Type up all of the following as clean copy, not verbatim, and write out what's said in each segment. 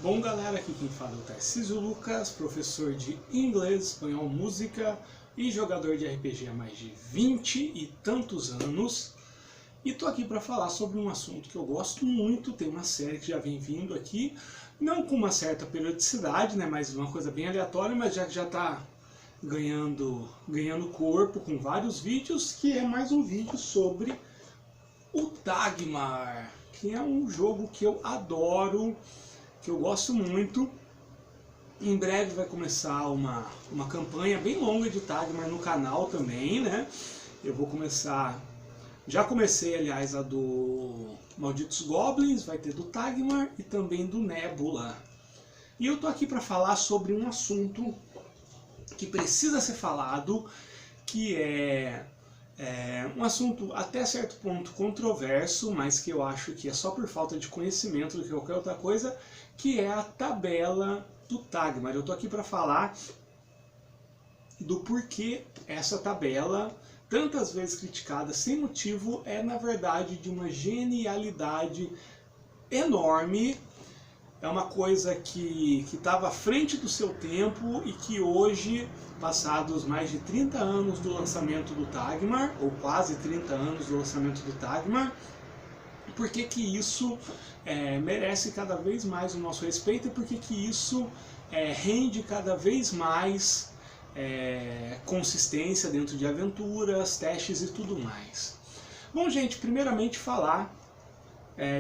Bom galera, aqui quem fala é o Tarcísio Lucas, professor de inglês, espanhol, música e jogador de RPG há mais de 20 e tantos anos. E tô aqui para falar sobre um assunto que eu gosto muito, tem uma série que já vem vindo aqui, não com uma certa periodicidade, né, mas uma coisa bem aleatória, mas já que já tá ganhando corpo com vários vídeos, que é mais um vídeo sobre o Tagmar, que é um jogo que eu adoro, que eu gosto muito. Em breve vai começar uma campanha bem longa de Tagmar no canal também, né? Eu vou começar... Já comecei, aliás, a do Malditos Goblins, vai ter do Tagmar e também do Nebula. E eu tô aqui para falar sobre um assunto que precisa ser falado, que é um assunto até certo ponto controverso, mas que eu acho que é só por falta de conhecimento do que qualquer outra coisa, que é a tabela do Tagmar. Eu estou aqui para falar do porquê essa tabela, tantas vezes criticada sem motivo, é na verdade de uma genialidade enorme. É uma coisa que estava à frente do seu tempo e que hoje, passados mais de 30 anos do lançamento do Tagmar, ou quase 30 anos do lançamento do Tagmar, por que isso merece cada vez mais o nosso respeito e por que isso rende cada vez mais consistência dentro de aventuras, testes e tudo mais. Bom, gente, primeiramente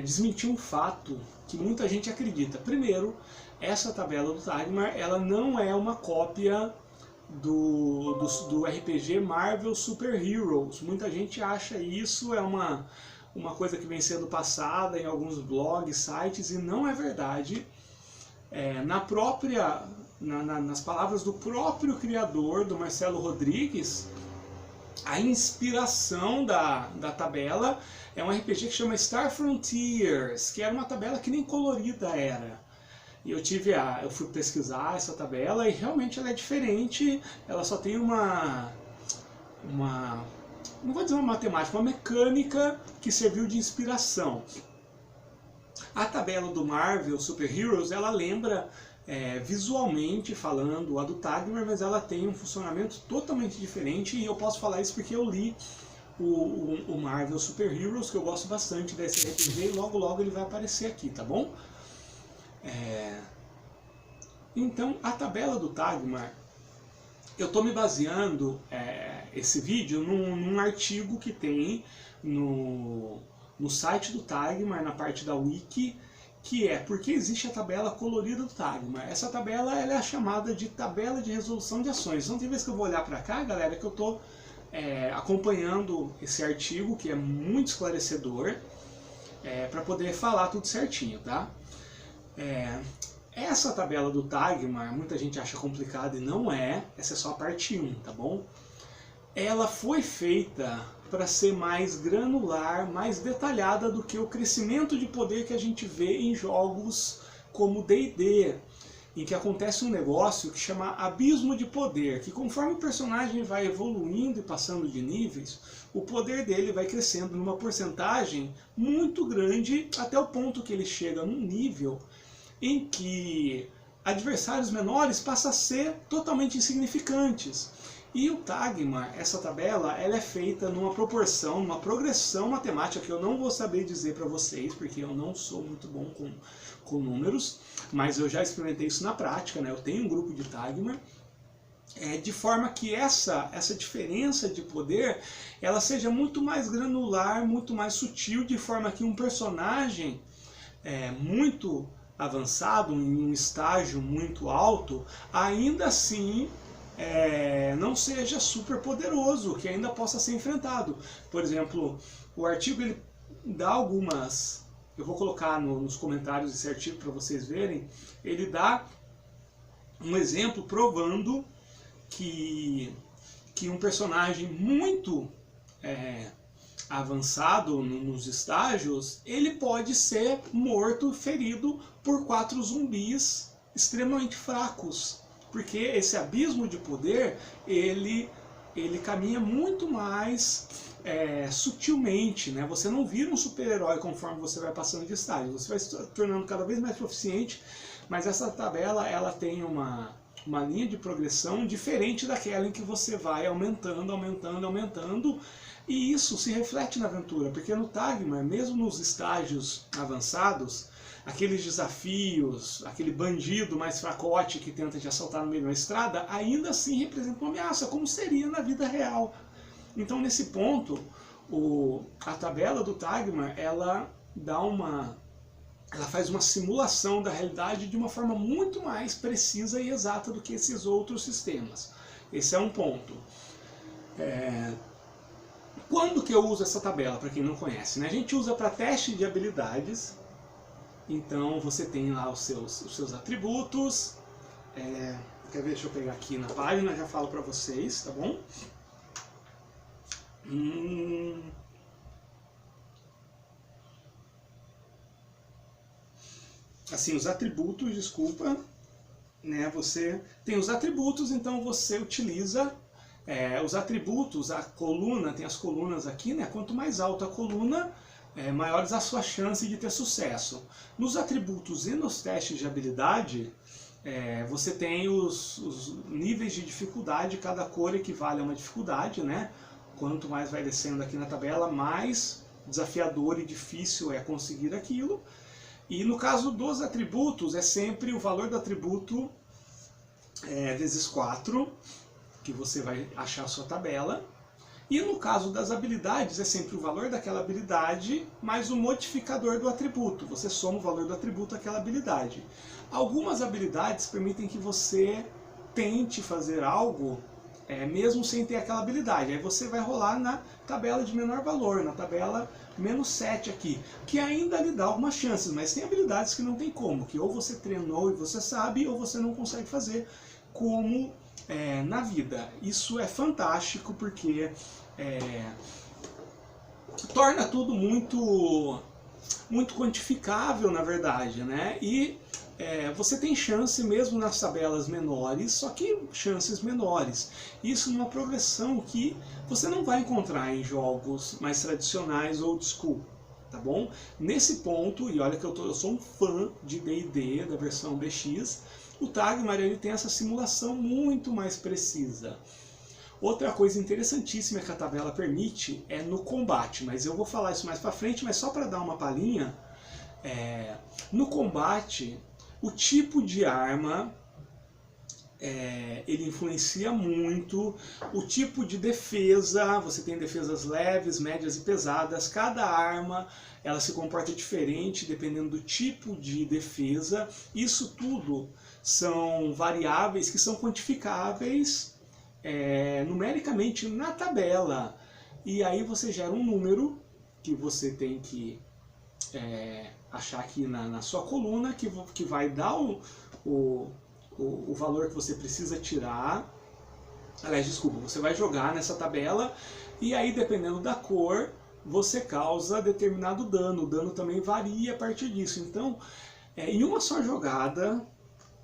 desmentir um fato que muita gente acredita. Primeiro, essa tabela do Tagmar, ela não é uma cópia do RPG Marvel Super Heroes. Muita gente acha isso, é uma coisa que vem sendo passada em alguns blogs, sites, e não é verdade. Nas palavras do próprio criador, do Marcelo Rodrigues, a inspiração da tabela é um RPG que chama Star Frontiers, que era uma tabela que nem colorida era. E eu fui pesquisar essa tabela e realmente ela é diferente, ela só tem não vou dizer uma matemática, uma mecânica que serviu de inspiração. A tabela do Marvel Super Heroes, ela lembra visualmente falando a do Tagmar, mas ela tem um funcionamento totalmente diferente, e eu posso falar isso porque eu li o Marvel Super Heroes, que eu gosto bastante desse RPG, e logo logo ele vai aparecer aqui, tá bom? Então, a tabela do Tagmar, eu estou me baseando esse vídeo num artigo que tem no site do Tagmar, na parte da Wiki, que é porque existe a tabela colorida do Tagmar. Essa tabela ela é chamada de tabela de resolução de ações. Então tem vezes que eu vou olhar para cá, galera, que eu estou acompanhando esse artigo, que é muito esclarecedor, para poder falar tudo certinho, tá? Essa tabela do Tagmar, muita gente acha complicada e não é, essa é só a parte 1, tá bom? Ela foi feita para ser mais granular, mais detalhada do que o crescimento de poder que a gente vê em jogos como D&D, em que acontece um negócio que chama abismo de poder, que conforme o personagem vai evoluindo e passando de níveis, o poder dele vai crescendo numa porcentagem muito grande, até o ponto que ele chega num nível em que adversários menores passam a ser totalmente insignificantes. E o Tagmar, essa tabela, ela é feita numa proporção, numa progressão matemática que eu não vou saber dizer para vocês, porque eu não sou muito bom com números, mas eu já experimentei isso na prática, né? Eu tenho um grupo de Tagmar, de forma que essa diferença de poder, ela seja muito mais granular, muito mais sutil, de forma que um personagem muito avançado, em um estágio muito alto, ainda assim não seja super poderoso, que ainda possa ser enfrentado. Por exemplo, o artigo ele dá algumas... Eu vou colocar nos comentários esse artigo para vocês verem. Ele dá um exemplo provando que um personagem muito avançado nos estágios, ele pode ser morto, ferido por 4 zumbis extremamente fracos. Porque esse abismo de poder, ele caminha muito mais sutilmente, né? Você não vira um super-herói conforme você vai passando de estágio, você vai se tornando cada vez mais proficiente, mas essa tabela ela tem uma linha de progressão diferente daquela em que você vai aumentando, aumentando, aumentando, e isso se reflete na aventura, porque no Tagmar, mesmo nos estágios avançados, aqueles desafios, aquele bandido mais fracote que tenta te assaltar no meio da estrada, ainda assim representa uma ameaça, como seria na vida real. Então, nesse ponto, a tabela do Tagmar, ela faz uma simulação da realidade de uma forma muito mais precisa e exata do que esses outros sistemas. Esse é um ponto. Quando que eu uso essa tabela, para quem não conhece? Né? A gente usa para teste de habilidades. Então você tem lá os seus atributos. Quer ver? Deixa eu pegar aqui na página, já falo para vocês, tá bom? Assim, os atributos, desculpa, né? Você tem os atributos, então você utiliza os atributos, a coluna, tem as colunas aqui, né? Quanto mais alta a coluna, maiores as suas chances de ter sucesso. Nos atributos e nos testes de habilidade, você tem os níveis de dificuldade, cada cor equivale a uma dificuldade, né? Quanto mais vai descendo aqui na tabela, mais desafiador e difícil é conseguir aquilo. E no caso dos atributos, é sempre o valor do atributo vezes 4, que você vai achar a sua tabela. E no caso das habilidades, é sempre o valor daquela habilidade mais o modificador do atributo. Você soma o valor do atributo àquela habilidade. Algumas habilidades permitem que você tente fazer algo mesmo sem ter aquela habilidade. Aí você vai rolar na tabela de menor valor, na tabela menos 7 aqui, que ainda lhe dá algumas chances, mas tem habilidades que não tem como, que ou você treinou e você sabe, ou você não consegue fazer, como na vida. Isso é fantástico porque torna tudo muito quantificável, na verdade, né? E você tem chance mesmo nas tabelas menores, só que chances menores. Isso numa progressão que você não vai encontrar em jogos mais tradicionais old school, tá bom? Nesse ponto, e olha que eu sou um fã de D&D, da versão BX, o Tagmar ele tem essa simulação muito mais precisa. Outra coisa interessantíssima que a tabela permite é no combate, mas eu vou falar isso mais pra frente, mas só para dar uma palhinha, no combate, o tipo de arma ele influencia muito, o tipo de defesa, você tem defesas leves, médias e pesadas, cada arma ela se comporta diferente dependendo do tipo de defesa. Isso tudo são variáveis que são quantificáveis numericamente na tabela, e aí você gera um número que você tem que achar aqui na sua coluna, que vai dar o valor que você precisa tirar. Aliás, desculpa, você vai jogar nessa tabela, e aí dependendo da cor, você causa determinado dano. O dano também varia a partir disso. Então, em uma só jogada,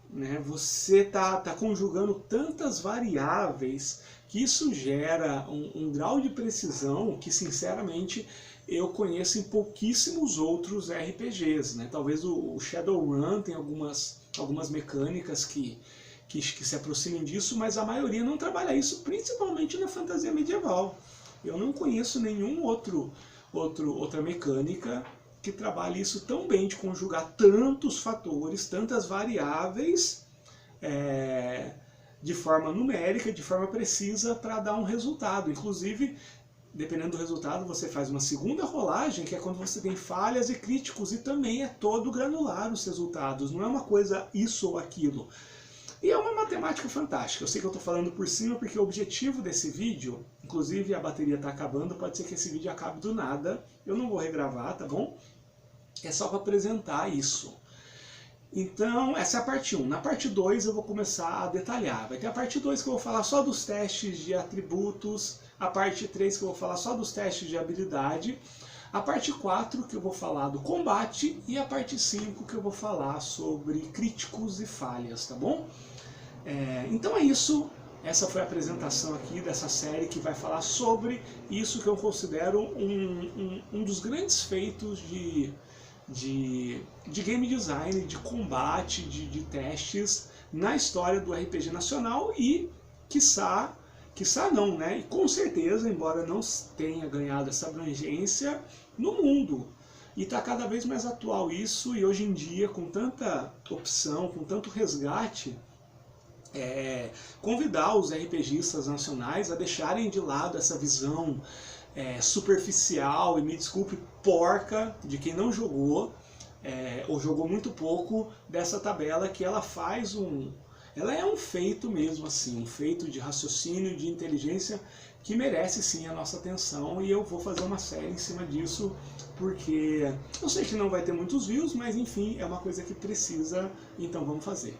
né, você tá conjugando tantas variáveis que isso gera um grau de precisão que, sinceramente, eu conheço em pouquíssimos outros RPGs, né? Talvez o Shadowrun tenha algumas mecânicas que se aproximem disso, mas a maioria não trabalha isso, principalmente na fantasia medieval. Eu não conheço nenhum outra mecânica que trabalhe isso tão bem, de conjugar tantos fatores, tantas variáveis, de forma numérica, de forma precisa, para dar um resultado. Inclusive, dependendo do resultado, você faz uma segunda rolagem, que é quando você tem falhas e críticos, e também é todo granular os resultados, não é uma coisa isso ou aquilo. E é uma matemática fantástica. Eu sei que eu estou falando por cima porque o objetivo desse vídeo, inclusive a bateria está acabando, pode ser que esse vídeo acabe do nada, eu não vou regravar, tá bom? É só para apresentar isso. Então, essa é a parte 1. Na parte 2 eu vou começar a detalhar. Vai ter a parte 2 que eu vou falar só dos testes de atributos, a parte 3 que eu vou falar só dos testes de habilidade, a parte 4 que eu vou falar do combate, e a parte 5 que eu vou falar sobre críticos e falhas, tá bom? Então é isso. essa foi a apresentação aqui dessa série que vai falar sobre isso que eu considero um dos grandes feitos de game design, de combate, de testes na história do RPG nacional e, quiçá não, né? E com certeza, embora não tenha ganhado essa abrangência, no mundo. E está cada vez mais atual isso, e hoje em dia, com tanta opção, com tanto resgate, convidar os RPGistas nacionais a deixarem de lado essa visão superficial e, me desculpe, porca de quem não jogou, ou jogou muito pouco, dessa tabela que ela faz ela é um feito mesmo, assim, um feito de raciocínio, de inteligência, que merece sim a nossa atenção, e eu vou fazer uma série em cima disso, porque eu sei que não vai ter muitos views, mas enfim, é uma coisa que precisa, então vamos fazer.